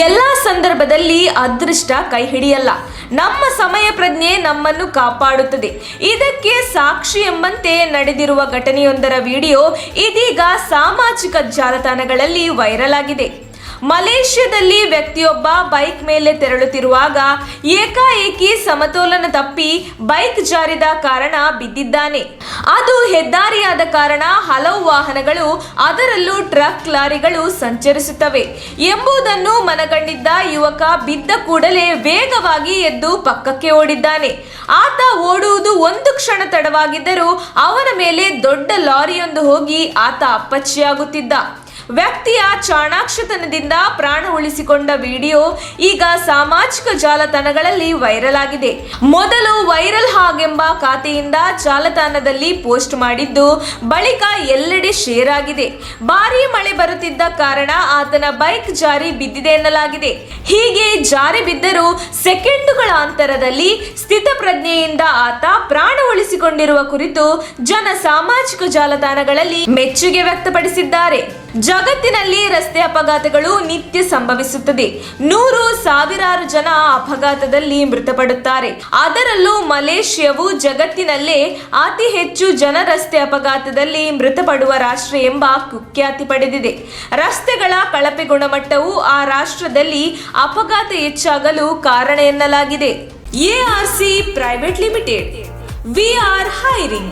ಎಲ್ಲ ಸಂದರ್ಭದಲ್ಲಿ ಅದೃಷ್ಟ ಕೈ ಹಿಡಿಯಲ್ಲ. ನಮ್ಮ ಸಮಯ ಪ್ರಜ್ಞೆ ನಮ್ಮನ್ನು ಕಾಪಾಡುತ್ತದೆ. ಇದಕ್ಕೆ ಸಾಕ್ಷಿ ಎಂಬಂತೆ ನಡೆದಿರುವ ಘಟನೆಯೊಂದರ ವಿಡಿಯೋ ಇದೀಗ ಸಾಮಾಜಿಕ ಜಾಲತಾಣಗಳಲ್ಲಿ ವೈರಲ್ ಆಗಿದೆ. ಮಲೇಷ್ಯಾದಲ್ಲಿ ವ್ಯಕ್ತಿಯೊಬ್ಬ ಬೈಕ್ ಮೇಲೆ ತೆರಳುತ್ತಿರುವಾಗ ಏಕಾಏಕಿ ಸಮತೋಲನ ತಪ್ಪಿ ಬೈಕ್ ಜಾರಿದ ಕಾರಣ ಬಿದ್ದಿದ್ದಾನೆ. ಅದು ಹೆದ್ದಾರಿಯಾದ ಕಾರಣ ಹಲವು ವಾಹನಗಳು, ಅದರಲ್ಲೂ ಟ್ರಕ್, ಲಾರಿಗಳು ಸಂಚರಿಸುತ್ತವೆ ಎಂಬುದನ್ನು ಮನಗಂಡಿದ್ದ ಯುವಕ ಬಿದ್ದ ಕೂಡಲೇ ವೇಗವಾಗಿ ಎದ್ದು ಪಕ್ಕಕ್ಕೆ ಓಡಿದ್ದಾನೆ. ಆತ ಓಡುವುದು ಒಂದು ಕ್ಷಣ ತಡವಾಗಿದ್ದರೂ ಅವನ ಮೇಲೆ ದೊಡ್ಡ ಲಾರಿಯೊಂದು ಹೋಗಿ ಆತ ಅಪ್ಪಚ್ಚಿಯಾಗುತ್ತಿದ್ದ. ವ್ಯಕ್ತಿಯ ಚಾಣಾಕ್ಷತನದಿಂದ ಪ್ರಾಣ ಉಳಿಸಿಕೊಂಡ ವಿಡಿಯೋ ಈಗ ಸಾಮಾಜಿಕ ಜಾಲತಾಣಗಳಲ್ಲಿ ವೈರಲ್ ಆಗಿದೆ. ಮೊದಲು ವೈರಲ್ ಹಾಗ್ ಎಂಬ ಖಾತೆಯಿಂದ ಜಾಲತಾಣದಲ್ಲಿ ಪೋಸ್ಟ್ ಮಾಡಿದ್ದು, ಬಳಿಕ ಎಲ್ಲೆಡೆ ಶೇರ್ ಆಗಿದೆ. ಭಾರೀ ಮಳೆ ಬರುತ್ತಿದ್ದ ಕಾರಣ ಆತನ ಬೈಕ್ ಜಾರಿ ಬಿದ್ದಿದೆ ಎನ್ನಲಾಗಿದೆ. ಹೀಗೆ ಜಾರಿ ಬಿದ್ದರೂ ಸೆಕೆಂಡುಗಳ ಅಂತರದಲ್ಲಿ ಸ್ಥಿತಪ್ರಜ್ಞೆಯಿಂದ ಆತ ಪ್ರಾಣ ಉಳಿಸಿಕೊಂಡಿರುವ ಕುರಿತು ಜನ ಸಾಮಾಜಿಕ ಜಾಲತಾಣಗಳಲ್ಲಿ ಮೆಚ್ಚುಗೆ ವ್ಯಕ್ತಪಡಿಸಿದ್ದಾರೆ. ಜಗತ್ತಿನಲ್ಲಿ ರಸ್ತೆ ಅಪಘಾತಗಳು ನಿತ್ಯ ಸಂಭವಿಸುತ್ತದೆ. 100,000 ಜನ ಅಪಘಾತದಲ್ಲಿ ಮೃತಪಡುತ್ತಾರೆ. ಅದರಲ್ಲೂ ಮಲೇಷ್ಯಾವು ಜಗತ್ತಿನಲ್ಲೇ ಅತಿ ಹೆಚ್ಚು ಜನ ರಸ್ತೆ ಅಪಘಾತದಲ್ಲಿ ಮೃತಪಡುವ ರಾಷ್ಟ್ರ ಎಂಬ ಕುಖ್ಯಾತಿ ಪಡೆದಿದೆ. ರಸ್ತೆಗಳ ಕಳಪೆ ಗುಣಮಟ್ಟವು ಆ ರಾಷ್ಟ್ರದಲ್ಲಿ ಅಪಘಾತ ಹೆಚ್ಚಾಗಲು ಕಾರಣ ಎನ್ನಲಾಗಿದೆ. ARC Private Limited. We are hiring.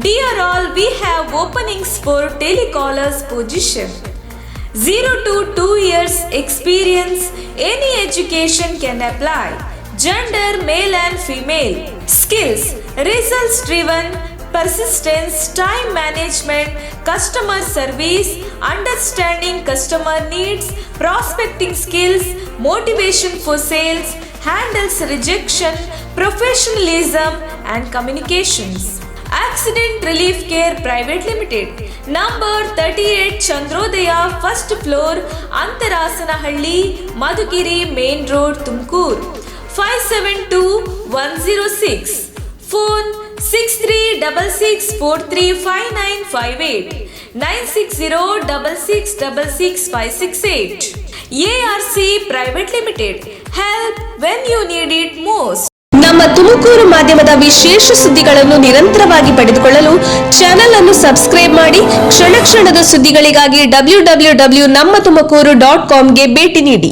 Dear all, we have openings for telecallers position. 0 to 2 years experience. Any education can apply. Gender male and female. Skills results driven, persistence, time management, customer service, understanding customer needs, prospecting skills, motivation for sales, handles rejection, professionalism and communications. Accident Relief Care Private Limited. Number 38 Chandrodaya, first floor, Antarasanahಳ್ಳಿ, Madhugiri Main Road, Tumkur. 572106. Phone 6366435958 9606666568. ARC Private Limited. Help when you need it most. ನಮ್ಮ ತುಮಕೂರು ಮಾಧ್ಯಮದ ವಿಶೇಷ ಸುದ್ದಿಗಳನ್ನು ನಿರಂತರವಾಗಿ ಪಡೆದುಕೊಳ್ಳಲು channel ಅನ್ನು subscribe ಮಾಡಿ. ಕ್ಷಣ ಕ್ಷಣದ ಸುದ್ದಿಗಳಿಗಾಗಿ www.nammathumakuru.com ಗೆ ಭೇಟಿ ನೀಡಿ.